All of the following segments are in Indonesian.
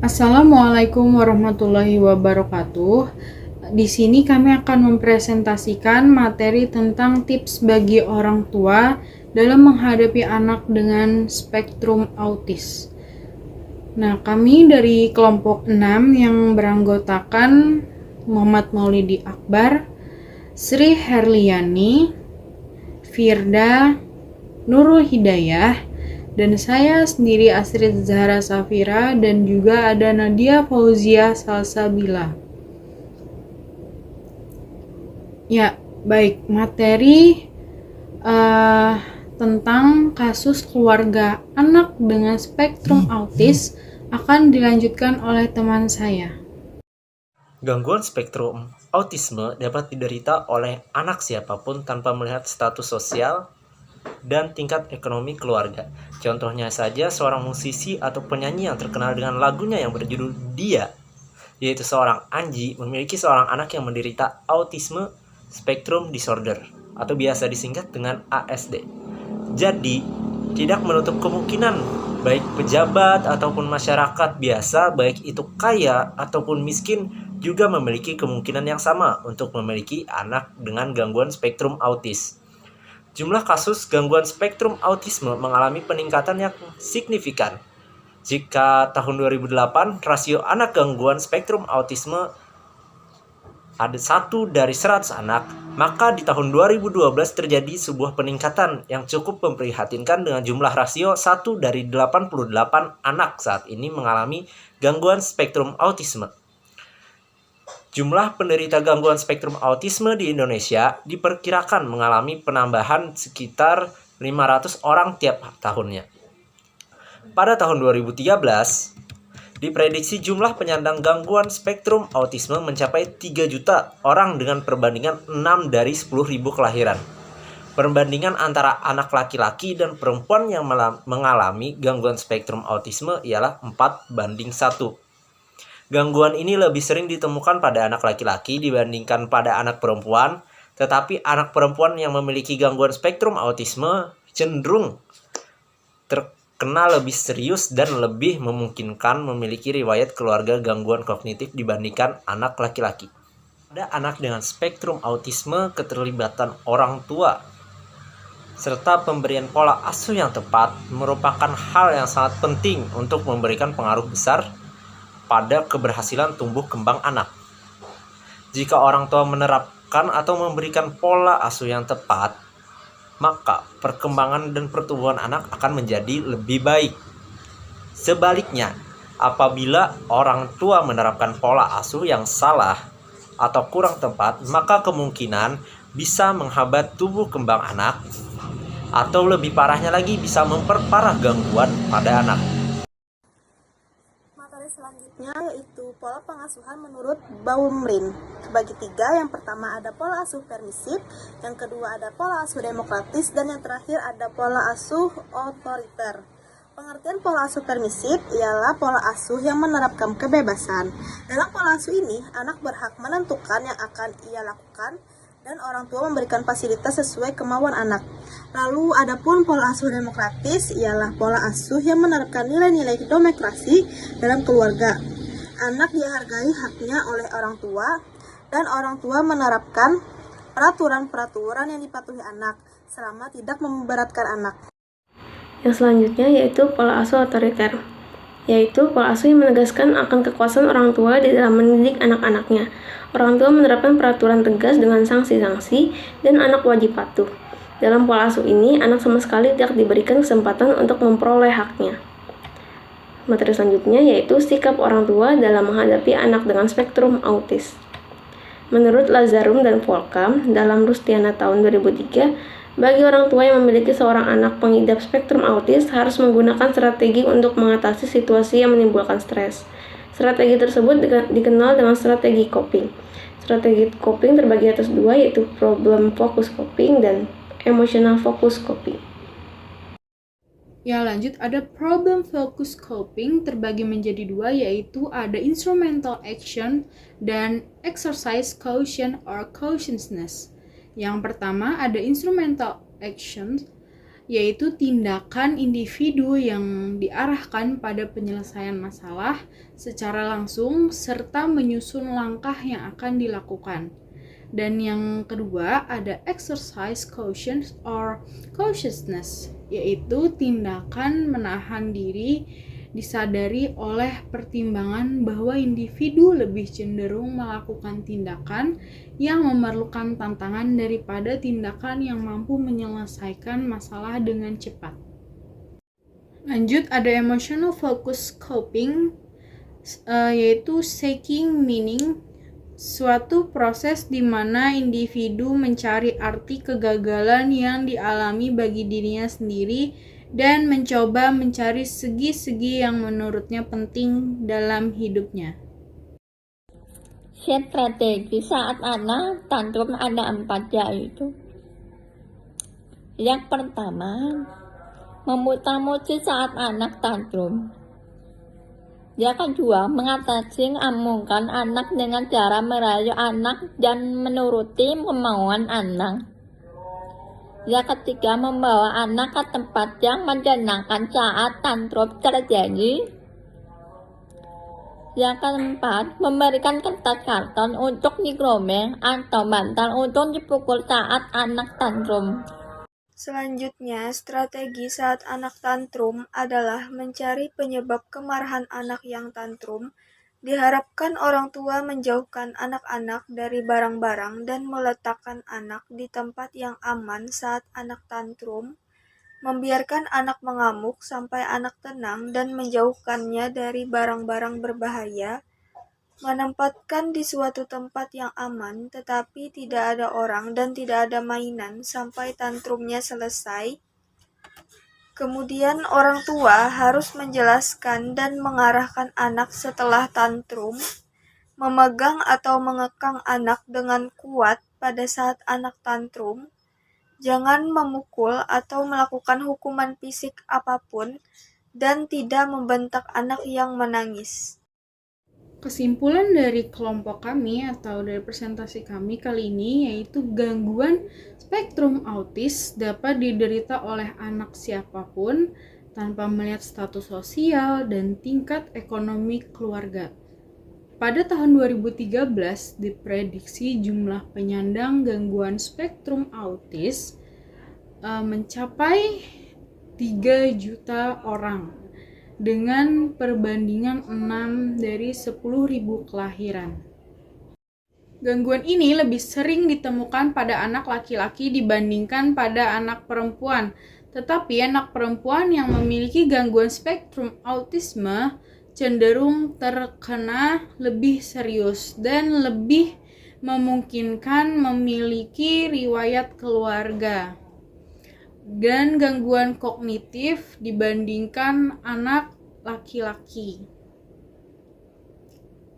Assalamualaikum warahmatullahi wabarakatuh. Di sini kami akan mempresentasikan materi tentang tips bagi orang tua dalam menghadapi anak dengan spektrum autis. Nah, kami dari kelompok 6 yang beranggotakan Muhammad Maulidi Akbar, Sri Herliani, Firda, Nurul Hidayah, dan saya sendiri Astrid Zahra Safira, dan juga ada Nadia Fauzia Salsabila. Ya, baik, materi tentang kasus keluarga anak dengan spektrum autis akan dilanjutkan oleh teman saya. Gangguan spektrum autisme dapat diderita oleh anak siapapun tanpa melihat status sosial dan tingkat ekonomi keluarga. Contohnya saja seorang musisi atau penyanyi yang terkenal dengan lagunya yang berjudul Dia, yaitu seorang Anji memiliki seorang anak yang menderita autisme spectrum disorder atau biasa disingkat dengan ASD. Jadi, tidak menutup kemungkinan baik pejabat ataupun masyarakat biasa, baik itu kaya ataupun miskin, juga memiliki kemungkinan yang sama untuk memiliki anak dengan gangguan spektrum autis. Jumlah kasus gangguan spektrum autisme mengalami peningkatan yang signifikan. Jika tahun 2008 rasio anak gangguan spektrum autisme ada 1 dari 100 anak, maka di tahun 2012 terjadi sebuah peningkatan yang cukup memprihatinkan dengan jumlah rasio 1 dari 88 anak saat ini mengalami gangguan spektrum autisme. Jumlah penderita gangguan spektrum autisme di Indonesia diperkirakan mengalami penambahan sekitar 500 orang tiap tahunnya. Pada tahun 2013, diprediksi jumlah penyandang gangguan spektrum autisme mencapai 3 juta orang dengan perbandingan 6 dari 10.000 kelahiran. Perbandingan antara anak laki-laki dan perempuan yang mengalami gangguan spektrum autisme ialah 4:1. Gangguan ini lebih sering ditemukan pada anak laki-laki dibandingkan pada anak perempuan, tetapi anak perempuan yang memiliki gangguan spektrum autisme cenderung terkena lebih serius dan lebih memungkinkan memiliki riwayat keluarga gangguan kognitif dibandingkan anak laki-laki. Pada anak dengan spektrum autisme, keterlibatan orang tua serta pemberian pola asuh yang tepat merupakan hal yang sangat penting untuk memberikan pengaruh besar pada keberhasilan tumbuh kembang anak. Jika orang tua menerapkan atau memberikan pola asuh yang tepat, maka perkembangan dan pertumbuhan anak akan menjadi lebih baik. Sebaliknya, apabila orang tua menerapkan pola asuh yang salah atau kurang tepat, maka kemungkinan bisa menghambat tumbuh kembang anak, atau lebih parahnya lagi bisa memperparah gangguan pada anak. Materi selanjutnya yaitu pola pengasuhan menurut Baumrind. Terbagi 3, yang pertama ada pola asuh permisif, yang kedua ada pola asuh demokratis, dan yang terakhir ada pola asuh otoriter. Pengertian pola asuh permisif ialah pola asuh yang menerapkan kebebasan. Dalam pola asuh ini, anak berhak menentukan yang akan ia lakukan dan orang tua memberikan fasilitas sesuai kemauan anak. Lalu adapun pola asuh demokratis ialah pola asuh yang menerapkan nilai-nilai demokrasi dalam keluarga. Anak dihargai haknya oleh orang tua dan orang tua menerapkan peraturan-peraturan yang dipatuhi anak selama tidak memberatkan anak. Yang selanjutnya yaitu pola asuh otoriter, yaitu pola asuh yang menegaskan akan kekuasaan orang tua di dalam mendidik anak-anaknya. Orang tua menerapkan peraturan tegas dengan sanksi-sanksi dan anak wajib patuh. Dalam pola asuh ini, anak sama sekali tidak diberikan kesempatan untuk memperoleh haknya. Materi selanjutnya yaitu sikap orang tua dalam menghadapi anak dengan spektrum autis. Menurut Lazarum dan Volkam, dalam Rustiana tahun 2003, bagi orang tua yang memiliki seorang anak pengidap spektrum autis harus menggunakan strategi untuk mengatasi situasi yang menimbulkan stres. Strategi tersebut dikenal dengan strategi coping. Strategi coping terbagi atas 2, yaitu problem focus coping dan emotional focus coping. Ya, lanjut, ada problem focus coping terbagi menjadi 2, yaitu ada instrumental action dan exercise caution or cautiousness. Yang pertama ada instrumental action yaitu tindakan individu yang diarahkan pada penyelesaian masalah secara langsung serta menyusun langkah yang akan dilakukan. Dan yang kedua ada exercise caution or cautiousness, yaitu tindakan menahan diri disadari oleh pertimbangan bahwa individu lebih cenderung melakukan tindakan yang memerlukan tantangan daripada tindakan yang mampu menyelesaikan masalah dengan cepat. Lanjut, ada emotional focus coping, yaitu seeking meaning, suatu proses di mana individu mencari arti kegagalan yang dialami bagi dirinya sendiri dan mencoba mencari segi-segi yang menurutnya penting dalam hidupnya. Strategi saat anak tantrum ada 4, yaitu yang pertama, memutar-mutir saat anak tantrum. Yang kedua, mengatasi amukan anak dengan cara merayu anak dan menuruti kemauan anak. Yang ketiga, membawa anak ke tempat yang menyenangkan saat tantrum terjadi. Yang keempat, memberikan kertas karton untuk digromeng atau bantal untuk dipukul saat anak tantrum. Selanjutnya, strategi saat anak tantrum adalah mencari penyebab kemarahan anak yang tantrum. Diharapkan orang tua menjauhkan anak-anak dari barang-barang dan meletakkan anak di tempat yang aman saat anak tantrum, membiarkan anak mengamuk sampai anak tenang dan menjauhkannya dari barang-barang berbahaya, menempatkan di suatu tempat yang aman tetapi tidak ada orang dan tidak ada mainan sampai tantrumnya selesai. Kemudian orang tua harus menjelaskan dan mengarahkan anak setelah tantrum, memegang atau mengekang anak dengan kuat pada saat anak tantrum, jangan memukul atau melakukan hukuman fisik apapun, dan tidak membentak anak yang menangis. Kesimpulan dari kelompok kami atau dari presentasi kami kali ini yaitu gangguan spektrum autis dapat diderita oleh anak siapapun tanpa melihat status sosial dan tingkat ekonomi keluarga. Pada tahun 2013 diprediksi jumlah penyandang gangguan spektrum autis mencapai 3 juta orang dengan perbandingan 6 dari 10.000 kelahiran. Gangguan ini lebih sering ditemukan pada anak laki-laki dibandingkan pada anak perempuan. Tetapi anak perempuan yang memiliki gangguan spektrum autisme cenderung terkena lebih serius dan lebih memungkinkan memiliki riwayat keluarga dan gangguan kognitif dibandingkan anak laki-laki.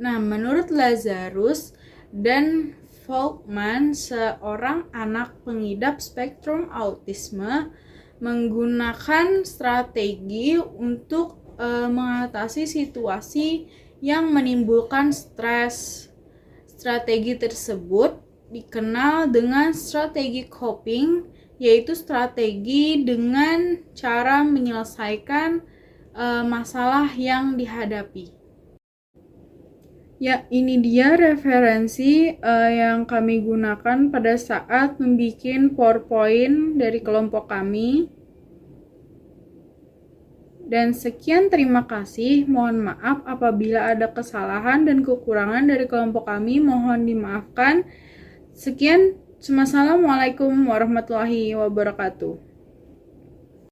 Nah, menurut Lazarus dan Folkman, seorang anak pengidap spektrum autisme menggunakan strategi untuk mengatasi situasi yang menimbulkan stres. Strategi tersebut dikenal dengan strategi coping, yaitu strategi dengan cara menyelesaikan masalah yang dihadapi. Ya, ini dia referensi yang kami gunakan pada saat membuat PowerPoint dari kelompok kami. Dan sekian, terima kasih. Mohon maaf apabila ada kesalahan dan kekurangan dari kelompok kami, mohon dimaafkan. Sekian. Assalamualaikum warahmatullahi wabarakatuh.